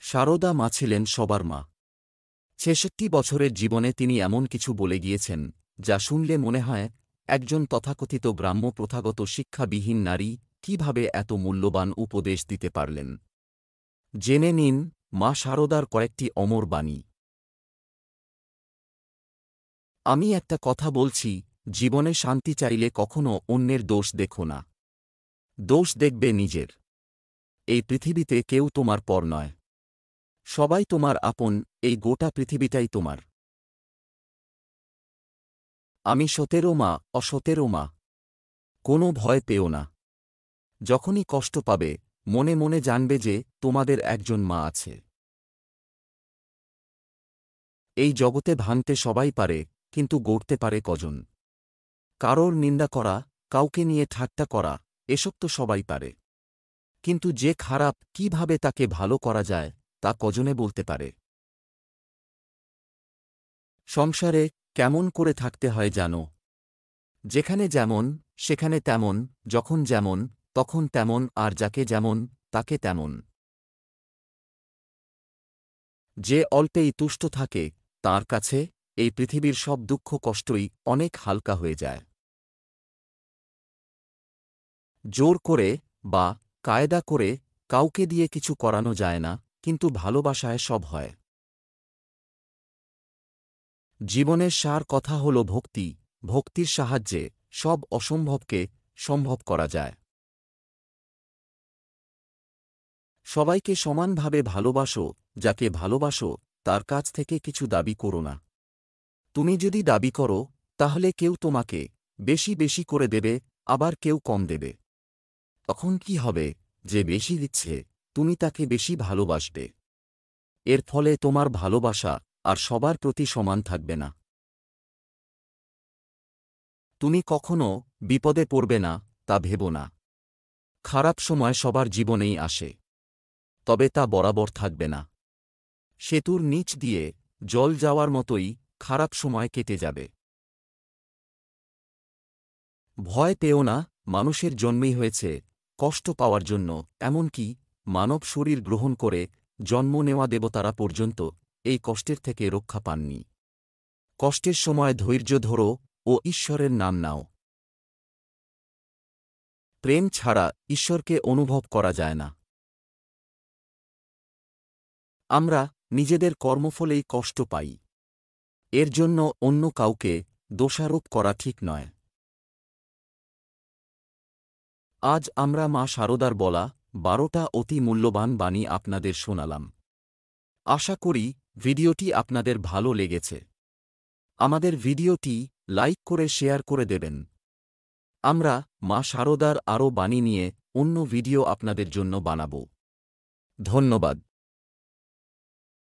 সারদা মা ছিলেন সবার মা। ৬৬ বছরের জীবনে তিনি এমন কিছু বলে গিয়েছেন, যা শুনলে মনে হয় একজন তথাকথিত গ্রাম্য প্রথাগত শিক্ষাবিহীন নারী কিভাবে এত মূল্যবান উপদেশ দিতে পারলেন। জেনে নিন মা সারদার কয়েকটি অমর বাণী। আমি একটা কথা বলছি, জীবনে শান্তি চাইলে কখনো অন্যের দোষ দেখো না। দোষ দেখবে নিজের। এই পৃথিবীতে কেউ তোমার পর নয়। সবাই তোমার আপন, এই গোটা পৃথিবীটাই তোমার। আমি সতেরো মা, অসতেরো মা। কোনো ভয় পেও না। যখনই কষ্ট পাবে, মনে মনে জানবে যে তোমাদের একজন মা আছে। এই জগতে ভাঙতে সবাই পারে, কিন্তু গড়তে পারে কজন? কারোর নিন্দা করা, কাউকে নিয়ে ঠাট্টা করা, এসব তো সবাই পারে। কিন্তু যে খারাপ কিভাবে তাকে ভালো করা যায়, তা কজনে বলতে পারে? সংসারে কেমন করে থাকতে হয় জানো? যেখানে যেমন, সেখানে তেমন, যখন যেমন, তখন তেমন, আর যাকে যেমন, তাকে তেমন। যে অল্পেই তুষ্ট থাকে, তার কাছে এই পৃথিবীর সব দুঃখ কষ্টই অনেক হালকা হয়ে যায়। জোর করে বা কায়দা করে কাউকে দিয়ে কিছু করানো যায় না, কিন্তু ভালোবাসায় সব হয়। জীবনের সার কথা হল ভক্তি। ভক্তির সাহায্যে সব অসম্ভবকে সম্ভব করা যায়। সবাইকে সমানভাবে ভালোবাসো। যাকে ভালোবাসো তার কাছ থেকে কিছু দাবি করো না। তুমি যদি দাবি করো, তাহলে কেউ তোমাকে বেশি বেশি করে দেবে, আবার কেউ কম দেবে। তখন কি হবে? যে বেশি দিচ্ছে, তুমি তাকে বেশি ভালোবাসবে। এর ফলে তোমার ভালোবাসা আর সবার প্রতি সমান থাকবে না। তুমি কখনো বিপদে পড়বে না, তা ভেবো না। খারাপ সময় সবার জীবনেই আসে, তবে তা বরাবর থাকবে না। সেতুর নিচ দিয়ে জল যাওয়ার মতোই খারাপ সময় কেটে যাবে। ভয় পেও না। মানুষের জন্মই হয়েছে কষ্ট পাওয়ার জন্য, এমনকি মানব শরীর গ্রহণ করে জন্ম নেওয়া দেবতারা পর্যন্ত এই কষ্টের থেকে রক্ষা পাননি। কষ্টের সময় ধৈর্য ধরো ও ঈশ্বরের নাম নাও। প্রেম ছাড়া ঈশ্বরকে অনুভব করা যায় না। আমরা নিজেদের কর্মফলেই কষ্ট পাই। এর জন্য অন্য কাউকে দোষারোপ করা ঠিক নয়। আজ আমরা মা সারদার বলা 12টা অতি মূল্যবান বাণী আপনাদের শোনালাম। আশা করি ভিডিওটি আপনাদের ভালো লেগেছে। আমাদের ভিডিওটি লাইক করে শেয়ার করে দেবেন। আমরা মা সারদার আরও বাণী নিয়ে অন্য ভিডিও আপনাদের জন্য বানাব। ধন্যবাদ।